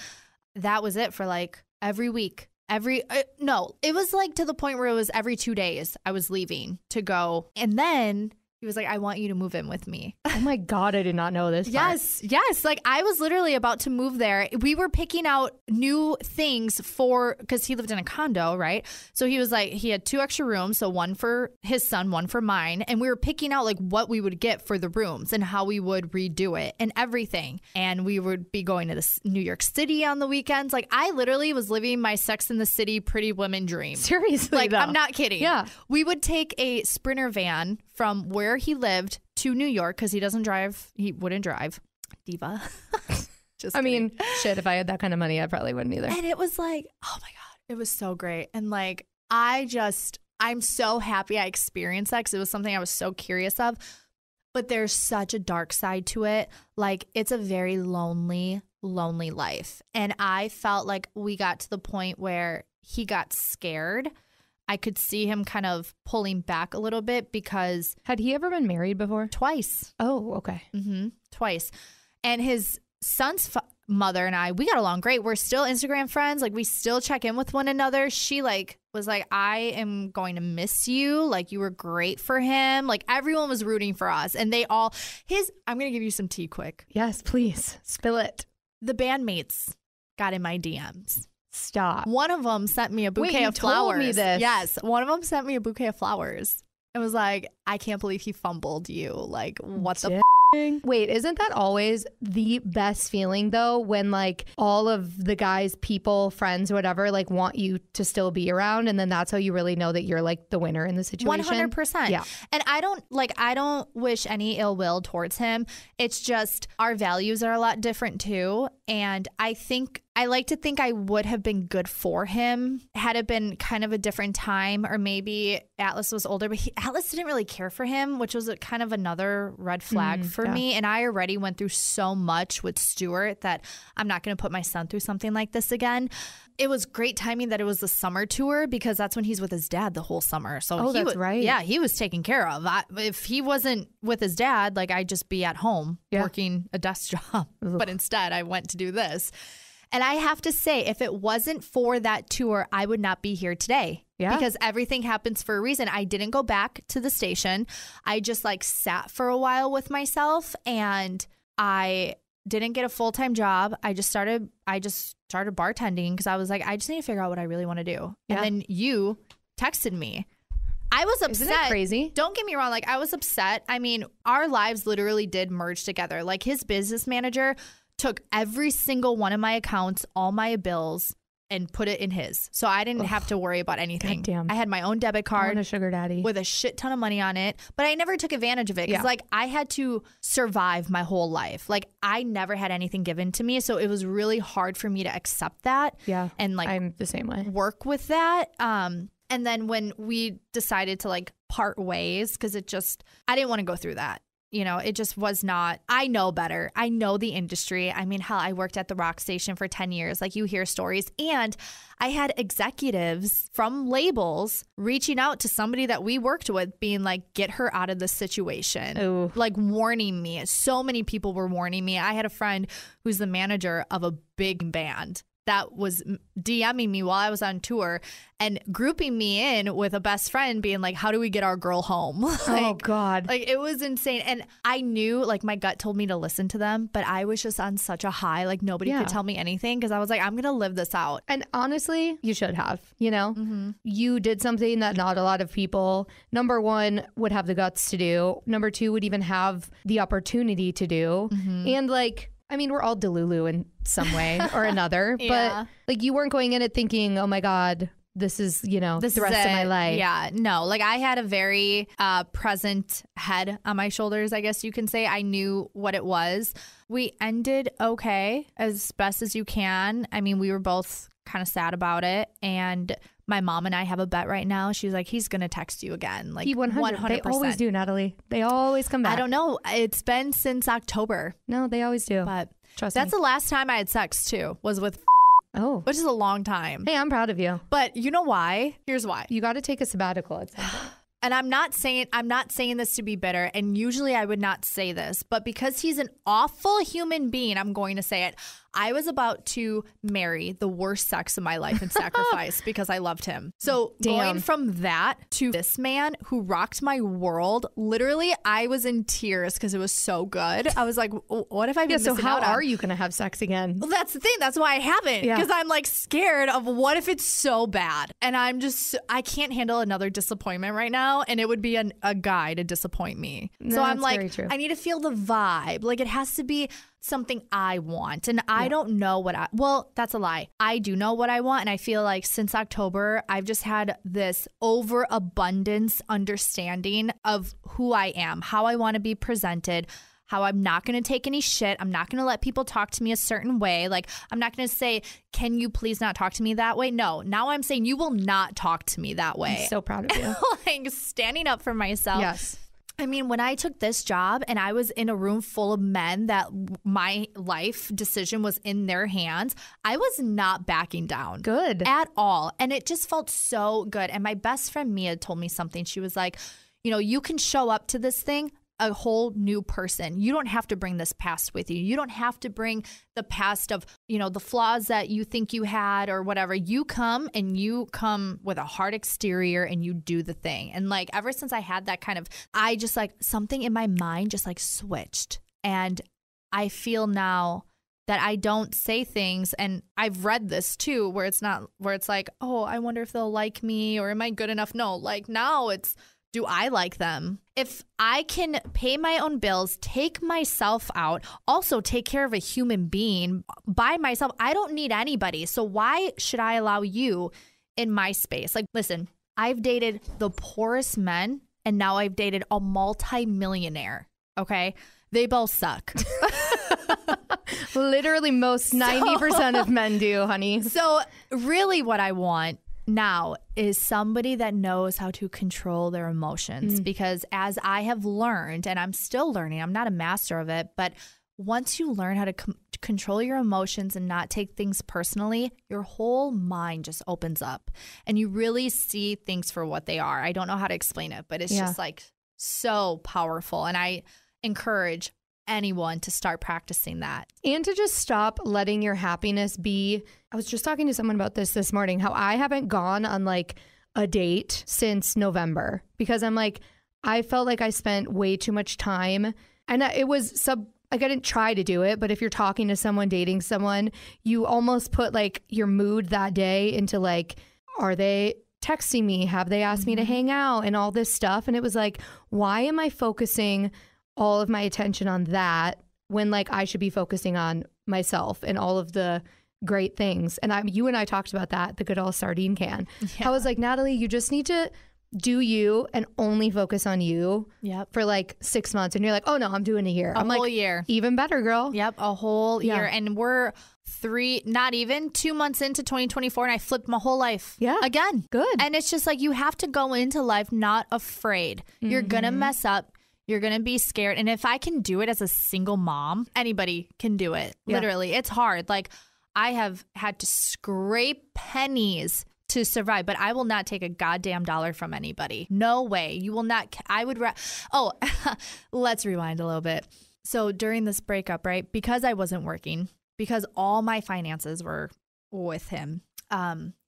That was it for like every week. It was like to the point where it was every 2 days I was leaving to go. And then he was like, I want you to move in with me. Oh my God, I did not know this part. Yes. Like, I was literally about to move there. We were picking out new things because he lived in a condo, right? So he was like, he had 2 extra rooms. So one for his son, one for mine. And we were picking out like what we would get for the rooms and how we would redo it and everything. And we would be going to New York City on the weekends. Like, I literally was living my Sex in the City Pretty Women dream. Seriously, like, though. I'm not kidding. Yeah. We would take a Sprinter van from where he lived to New York, because he doesn't drive. He wouldn't drive. Diva. Just kidding. Shit, if I had that kind of money, I probably wouldn't either. And it was like, oh my God, it was so great. And like, I'm so happy I experienced that, because it was something I was so curious of. But there's such a dark side to it. Like, it's a very lonely life. And I felt like we got to the point where he got scared. I could see him kind of pulling back a little bit, because... Had he ever been married before? Twice. Oh, okay. Mm-hmm. Twice. And his son's mother and I, we got along great. We're still Instagram friends. Like, we still check in with one another. She was like, I am going to miss you. Like, you were great for him. Like, everyone was rooting for us. And they all... I'm going to give you some tea quick. Yes, please. Spill it. The bandmates got in my DMs. Stop. One of them sent me a bouquet of flowers. Told me this. Yes. One of them sent me a bouquet of flowers. It was like, I can't believe he fumbled you. Like, what the Wait, isn't that always the best feeling, though, when like all of the guys, people, friends, whatever, like want you to still be around, and then that's how you really know that you're like the winner in the situation? 100%. Yeah. And I don't wish any ill will towards him. It's just our values are a lot different too. And I like to think I would have been good for him had it been kind of a different time, or maybe Atlas was older, but Atlas didn't really care for him, which was kind of another red flag for me. And I already went through so much with Stuart that I'm not going to put my son through something like this again. It was great timing that it was the summer tour, because that's when he's with his dad the whole summer. So that's right. Yeah, he was taken care of. If he wasn't with his dad, like, I'd just be at home working a desk job. But instead, I went to do this. And I have to say, if it wasn't for that tour, I would not be here today. Yeah. Because everything happens for a reason. I didn't go back to the station. I just like sat for a while with myself, and I didn't get a full-time job. I just started bartending, because I was like, I just need to figure out what I really want to do. Yeah. And then you texted me. I was upset. Isn't that crazy? Don't get me wrong. Like, I was upset. I mean, our lives literally did merge together. Like, his business manager took every single one of my accounts, all my bills, and put it in his. So I didn't have to worry about anything. Goddamn. I had my own debit I card want a sugar daddy. with a shit ton of money on it, but I never took advantage of it because like I had to survive my whole life. Like I never had anything given to me. So it was really hard for me to accept that. Yeah. And like I'm the same way. Work with that. And then when we decided to like part ways, because I didn't want to go through that. You know, it just was not, I know better. I know the industry. I mean, hell, I worked at the rock station for 10 years. Like you hear stories. And I had executives from labels reaching out to somebody that we worked with being like, get her out of this situation. Ooh. Like warning me. So many people were warning me. I had a friend who's the manager of a big band that was DMing me while I was on tour and grouping me in with a best friend being like, how do we get our girl home? Like, oh, God. Like, it was insane. And I knew, like, my gut told me to listen to them, but I was just on such a high. Like, nobody could tell me anything because I was like, I'm going to live this out. And honestly, you should have, you know? Mm-hmm. You did something that not a lot of people, number one, would have the guts to do. Number two, would even have the opportunity to do. Mm-hmm. And, like, I mean, we're all Delulu in some way or another, but like you weren't going in it thinking, oh my God, this is, you know, the rest of my life. Yeah, no, like I had a very present head on my shoulders, I guess you can say. I knew what it was. We ended okay, as best as you can. I mean, we were both kind of sad about it. And my mom and I have a bet right now. She's like, he's going to text you again. Like 100%. They always do, Natalie. They always come back. I don't know. It's been since October. No, they always do. But trust me. That's the last time I had sex too, was with which is a long time. Hey, I'm proud of you. But you know why? Here's why. You got to take a sabbatical at some point. And I'm not saying this to be bitter, and usually I would not say this, but because he's an awful human being, I'm going to say it. I was about to marry the worst sex of my life and sacrifice because I loved him. So going from that to this man who rocked my world, literally I was in tears because it was so good. I was like, what if I've been missing out on? So how are you going to have sex again? Well, that's the thing. That's why I haven't, because I'm like scared of what if it's so bad. And I can't handle another disappointment right now. And it would be a guy to disappoint me. No, so I'm like, I need to feel the vibe. Like it has to be something I want. And I don't know well, that's a lie. I do know what I want. And I feel like since October, I've just had this overabundance understanding of who I am, how I want to be presented, how I'm not going to take any shit. I'm not going to let people talk to me a certain way. Like, I'm not going to say, can you please not talk to me that way? No. Now I'm saying you will not talk to me that way. I'm so proud of you. Like standing up for myself. Yes. I mean, when I took this job and I was in a room full of men that my life decision was in their hands, I was not backing down. Good. At all. And it just felt so good. And my best friend Mia told me something. She was like, you know, you can show up to this thing a whole new person. You don't have to bring this past with you. You don't have to bring the past of, you know, the flaws that you think you had or whatever. You come with a hard exterior and you do the thing. And like, ever since I had that kind of, I just like something in my mind just like switched. And I feel now that I don't say things, and I've read this too, where it's like, oh, I wonder if they'll like me or am I good enough? No, like now it's, do I like them? If I can pay my own bills, take myself out, also take care of a human being by myself, I don't need anybody. So why should I allow you in my space? Like, listen, I've dated the poorest men and now I've dated a multi-millionaire. Okay. They both suck. Literally most 90% of men do, honey. So really what I want now is somebody that knows how to control their emotions, because as I have learned, and I'm still learning, I'm not a master of it, but once you learn how to control your emotions and not take things personally, your whole mind just opens up and you really see things for what they are. I don't know how to explain it, but it's just like so powerful. And I encourage anyone to start practicing that. And to just stop letting your happiness be. I was just talking to someone about this morning, how I haven't gone on like a date since November because I'm like, I felt like I spent way too much time, and it was like I didn't try to do it, but if you're talking to someone, dating someone, you almost put like your mood that day into like, are they texting me? Have they asked me to hang out and all this stuff? And it was like, why am I focusing all of my attention on that when like I should be focusing on myself and all of the great things. And you and I talked about that, the good old sardine can. Yeah. I was like, Natalie, you just need to do you and only focus on you for like 6 months. And you're like, oh no, I'm doing a year. I'm whole like, year. Even better, girl. Yep, a whole year. And we're 2 months into 2024 and I flipped my whole life. Yeah. Again. Good. And it's just like you have to go into life not afraid. You're going to mess up. You're going to be scared. And if I can do it as a single mom, anybody can do it. Literally. It's hard. Like I have had to scrape pennies to survive, but I will not take a goddamn dollar from anybody. No way. You will not. I would. Let's rewind a little bit. So during this breakup, right, because I wasn't working, because all my finances were with him,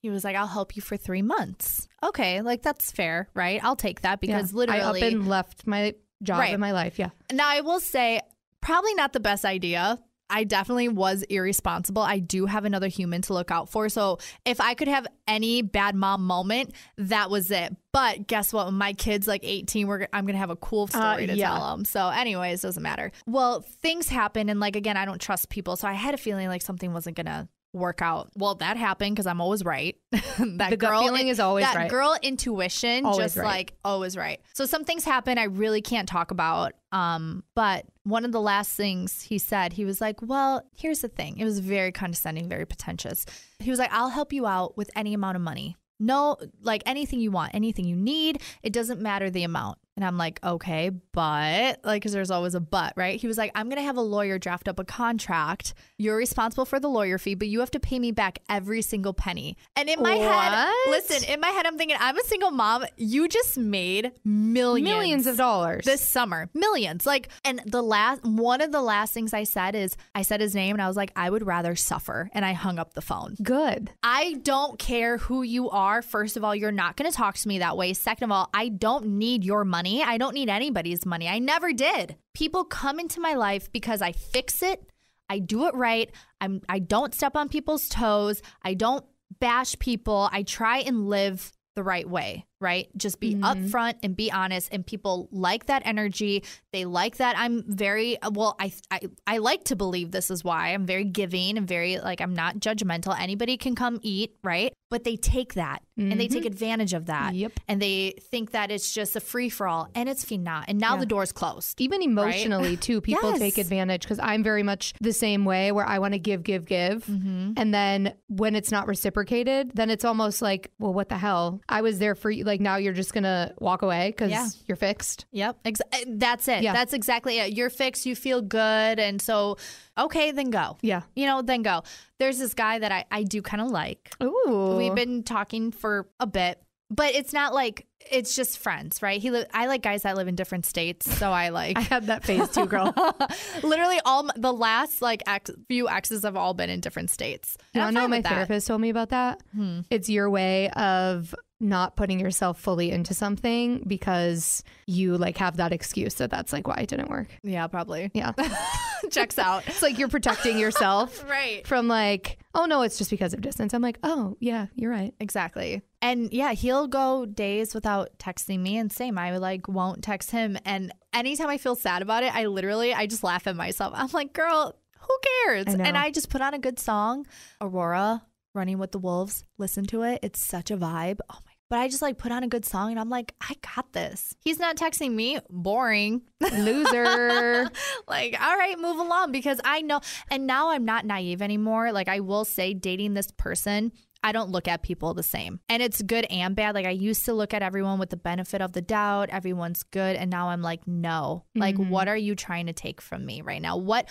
he was like, I'll help you for 3 months. Okay, like that's fair, right? I'll take that because literally I up and left my job in my life. Yeah. Now I will say, probably not the best idea. I definitely was irresponsible. I do have another human to look out for. So if I could have any bad mom moment, that was it. But guess what? When my kid's like 18, I'm going to have a cool story to tell them. So anyways, doesn't matter. Well, things happen. And like, again, I don't trust people. So I had a feeling like something wasn't going to work out. Well, that happened because I'm always right. The gut feeling is always right. That girl intuition, always just right. Like always right. So some things happen I really can't talk about. But one of the last things he said, he was like, well, here's the thing. It was very condescending, very pretentious. He was like, I'll help you out with any amount of money. No, like anything you want, anything you need. It doesn't matter the amount. And I'm like, okay, but like, because there's always a but, right? He was like, I'm going to have a lawyer draft up a contract. You're responsible for the lawyer fee, but you have to pay me back every single penny. And in my head, listen, in my head, I'm thinking, I'm a single mom. You just made millions of dollars this summer. Millions. Like, and one of the last things I said is, I said his name and I was like, I would rather suffer. And I hung up the phone. Good. I don't care who you are. First of all, you're not going to talk to me that way. Second of all, I don't need your money. I don't need anybody's money. I never did. People come into my life because I fix it. I do it right. I don't step on people's toes. I don't bash people. I try and live the right way, right? Just be upfront and be honest. And people like that energy. They like that. I'm very, well, I like to believe this is why I'm very giving and very like, I'm not judgmental. Anybody can come eat, right? But they take that and they take advantage of that. Yep. And they think that it's just a free for all, and it's not. And now the door's closed. Even emotionally too, people take advantage, because I'm very much the same way where I want to give. And then when it's not reciprocated, then it's almost like, well, what the hell? I was there for you. Like now you're just going to walk away because you're fixed. Yep. That's it. Yeah. That's exactly it. You're fixed. You feel good. And so, okay, then go. Yeah. Then go. There's this guy that I do kind of like. Ooh. We've been talking for a bit, but it's not like, it's just friends, right? I like guys that live in different states, so I had that phase too, girl. Literally all the last few exes have all been in different states. And I know my therapist told me about that. It's your way of not putting yourself fully into something because you have that excuse that's why it didn't work. Yeah, probably. Yeah. Checks out. It's like you're protecting yourself right. from oh no, it's just because of distance. I'm like, oh yeah, you're right. Exactly. And yeah, he'll go days without texting me, and same, I won't text him. And anytime I feel sad about it, I just laugh at myself. I'm like, girl, who cares? And I just put on a good song, Aurora, Running with the Wolves. Listen to it. It's such a vibe. Oh my. But I just put on a good song and I'm like, I got this. He's not texting me. Boring. Loser. All right, move along, because I know. And now I'm not naive anymore. I will say, dating this person, I don't look at people the same. And it's good and bad. I used to look at everyone with the benefit of the doubt. Everyone's good. And now I'm like, no. What are you trying to take from me right now? What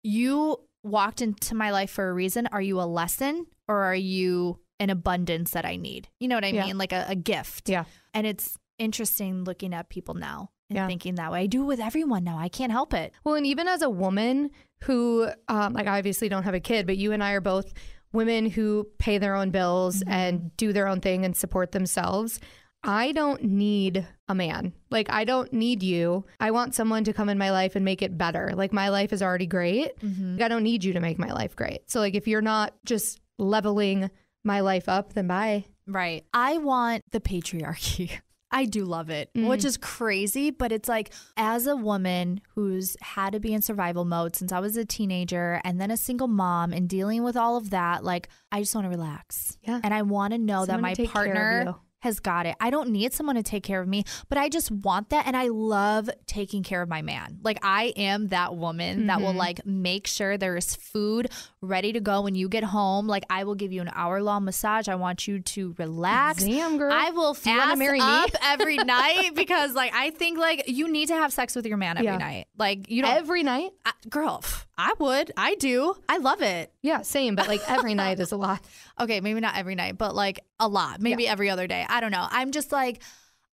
you walked into my life for a reason. Are you a lesson, or are you an abundance that I need? You know what I mean? Like a gift. Yeah. And it's interesting looking at people now and thinking that way. I do with everyone now. I can't help it. Well, and even as a woman who, I obviously don't have a kid, but you and I are both women who pay their own bills and do their own thing and support themselves. I don't need a man. I don't need you. I want someone to come in my life and make it better. My life is already great. I don't need you to make my life great. So if you're not just leveling my life up, then bye. Right. I want the patriarchy. I do love it, which is crazy. But it's like, as a woman who's had to be in survival mode since I was a teenager and then a single mom and dealing with all of that, like, I just want to relax. Yeah. And I want to know that my partner has got it. I don't need someone to take care of me, but I just want that. And I love taking care of my man. Like, I am that woman that will like make sure there is food ready to go when you get home. Like, I will give you an hour-long massage. I want you to relax. Damn, girl. I will ass up every night because like, I think like you need to have sex with your man every night. Like, you don't. Every night? Girl, I would. I do. I love it. Yeah, same. But like every night is a lot. Okay, maybe not every night, but like a lot. Maybe every other day. I don't know. I'm just like,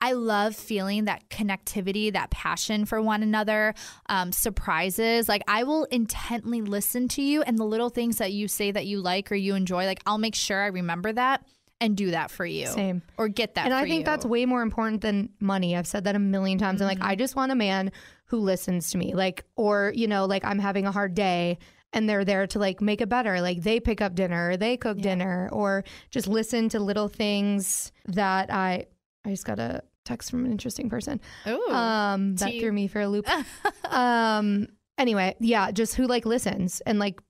I love feeling that connectivity, that passion for one another, surprises. Like, I will intently listen to you, and the little things that you say that you like or you enjoy, like, I'll make sure I remember that and do that for you. Same. Or get that for you. And I think that's way more important than money. I've said that a million times. And like, I just want a man who listens to me. Like, or, you know, like I'm having a hard day and they're there to like make it better. Like, they pick up dinner, or they cook dinner, or just listen to little things that I just got a text from an interesting person. Ooh, that threw me for a loop. Anyway, yeah, just who like listens and like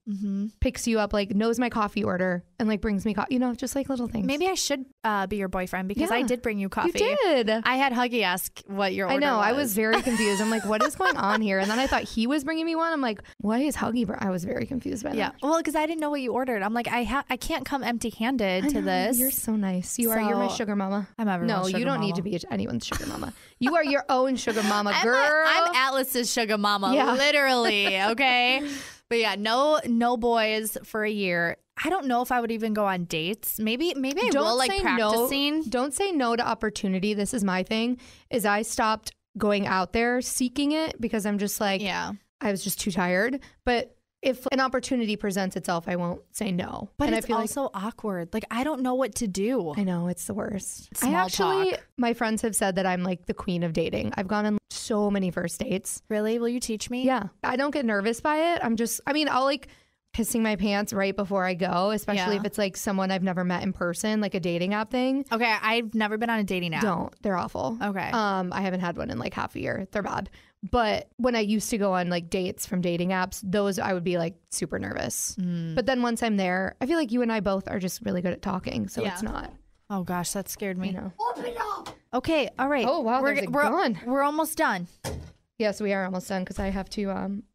picks you up, like knows my coffee order and like brings me coffee, you know, just like little things. Maybe I should be your boyfriend because I did bring you coffee. You did. I had Huggy ask what your order was. I know. I was very confused. I'm like, what is going on here? And then I thought he was bringing me one. I'm like, why is Huggy? I was very confused by that. Yeah. Well, because I didn't know what you ordered. I'm like, I can't come empty-handed to this. You're so nice. You're my sugar mama. I'm everyone's sugar No, you don't need to be anyone's sugar mama. You are your own sugar mama, girl. I'm Atlas's sugar mama, literally. Okay. But yeah, no boys for a year. I don't know if I would even go on dates. Maybe I will, like, practicing. Don't say no to opportunity. This is my thing, is I stopped going out there seeking it because I'm just like, I was just too tired. But if an opportunity presents itself, I won't say no. But it's also awkward. Like, I don't know what to do. I know, it's the worst. Small talk. My friends have said that I'm like the queen of dating. I've gone on so many first dates. Really? Will you teach me? Yeah. I don't get nervous by it. I'll like pissing my pants right before I go, especially if it's like someone I've never met in person, like a dating app thing. Okay, I've never been on a dating app. Don't. They're awful. Okay. I haven't had one in like half a year. They're bad. But when I used to go on like dates from dating apps, those I would be like super nervous. But then once I'm there, I feel like you and I both are just really good at talking, so it's not. Oh gosh, that scared me. I know. Open up. Okay, all right. Oh wow, there's a gun. We're almost done. Yes, we are almost done because I have to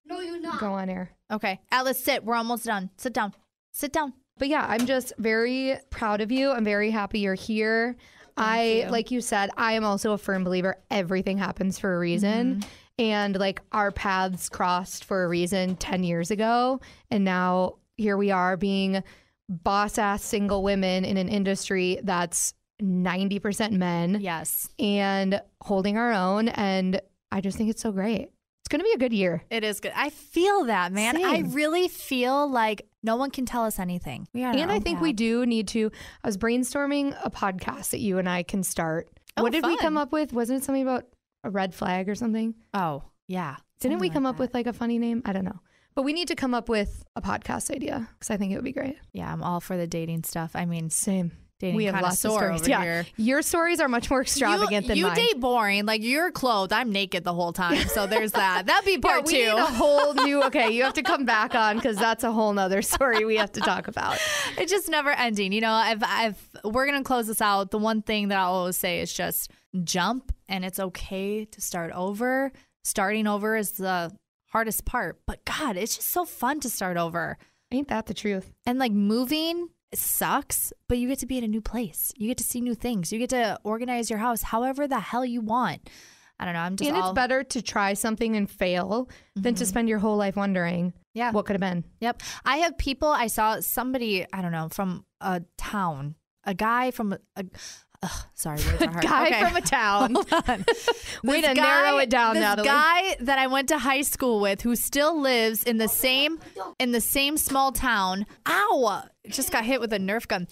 no, you're not. Go on air. Okay, Atlas, sit. We're almost done. Sit down. Sit down. But yeah, I'm just very proud of you. I'm very happy you're here. Like you said, I am also a firm believer everything happens for a reason. And like our paths crossed for a reason 10 years ago. And now here we are being boss ass single women in an industry that's 90% men. Yes. And holding our own. And I just think it's so great. It's going to be a good year. It is good. I feel that, man. Same. I really feel like no one can tell us anything. And I think we do need to. I was brainstorming a podcast that you and I can start. What did we come up with? Wasn't it something about a red flag or something? Oh, yeah. Didn't we come up with like a funny name? I don't know. But we need to come up with a podcast idea because I think it would be great. Yeah, I'm all for the dating stuff. I mean, same. We have lots of stories. Here. Your stories are much more extravagant than mine. You date boring. Like, you're clothed. I'm naked the whole time. So there's that. That'd be part 2. We need a whole new, you have to come back on because that's a whole nother story we have to talk about. It's just never ending. You know, we're going to close this out. The one thing that I'll always say is just jump, and it's okay to start over. Starting over is the hardest part. But God, it's just so fun to start over. Ain't that the truth? And like moving, it sucks, but you get to be in a new place. You get to see new things. You get to organize your house however the hell you want. I don't know. It's better to try something and fail than to spend your whole life wondering what could have been. Yep. I saw somebody, I don't know, from a town, a guy from sorry, words are hard. From a town. Hold on. Way to narrow it down, Natalie. This guy that I went to high school with, who still lives in the same small town. Ow! Just got hit with a Nerf gun.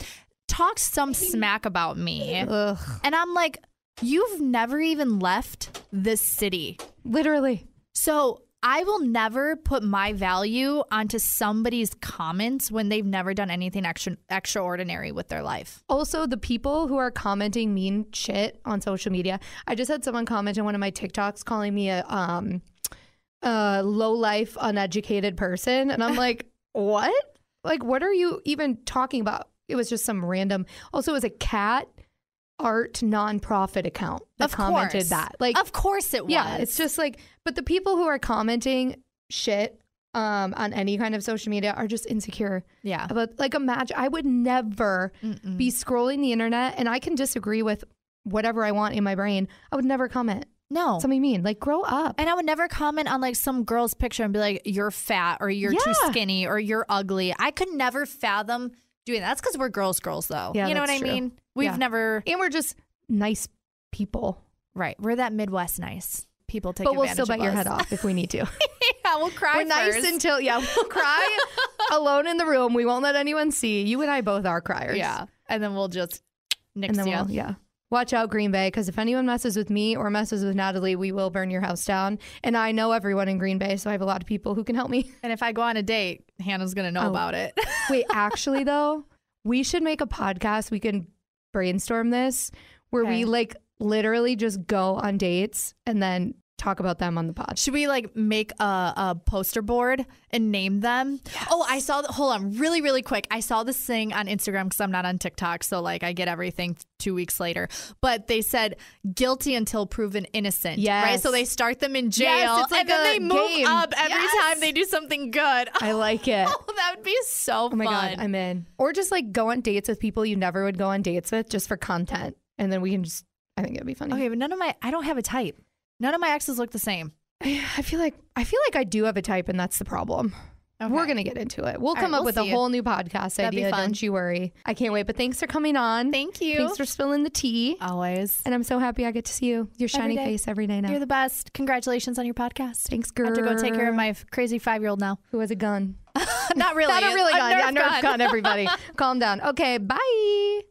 Talked some smack about me, and I'm like, you've never even left this city, literally. So I will never put my value onto somebody's comments when they've never done anything extraordinary with their life. Also, the people who are commenting mean shit on social media. I just had someone comment on one of my TikToks calling me a low-life, uneducated person. And I'm like, what? Like, what are you even talking about? It was just some random. Also, it was a cat art nonprofit account that commented that. Like, of course it was. Yeah, it's just like, but the people who are commenting shit on any kind of social media are just insecure. Yeah. But like, imagine, I would never be scrolling the internet, and I can disagree with whatever I want in my brain. I would never comment. No. Something mean. Like, grow up. And I would never comment on like some girl's picture and be like, you're fat or you're too skinny or you're ugly. I could never fathom doing that. That's because we're girls though. Yeah, you know what I mean? We've never. And we're just nice people. Right. We're that Midwest nice. People take advantage of us. But we'll still bite your head off if we need to. Yeah, we'll cry We're nice until, we'll cry alone in the room. We won't let anyone see. You and I both are criers. Yeah. And then we'll just nix you. Watch out, Green Bay, because if anyone messes with me or messes with Natalie, we will burn your house down. And I know everyone in Green Bay, so I have a lot of people who can help me. And if I go on a date, Hannah's going to know about it. Wait, actually, though, we should make a podcast. We can brainstorm this where we like literally just go on dates and then talk about them on the pod. Should we like make a poster board and name them? Yes. Oh, I saw hold on really, really quick. I saw this thing on Instagram because I'm not on TikTok. So like I get everything 2 weeks later. But they said guilty until proven innocent. Yes. Right. So they start them in jail. Yes, it's like and then they move game. up every time they do something good. I like it. Oh, that would be so fun. Oh my God, I'm in. Or just like go on dates with people you never would go on dates with just for content. And then we can just, I think it'd be funny. Okay, but I don't have a type. None of my exes look the same. I feel like I do have a type, and that's the problem. Okay. We're going to get into it. We'll come up with a whole new podcast idea. Don't you worry. I can't wait. But thanks for coming on. Thank you. Thanks for spilling the tea. Always. And I'm so happy I get to see you. Your shiny face every day now. You're the best. Congratulations on your podcast. Thanks, girl. I have to go take care of my crazy 5-year-old now. Who has a gun. Not really. Not a really gun. Nerf gun, everybody. Calm down. Okay, bye.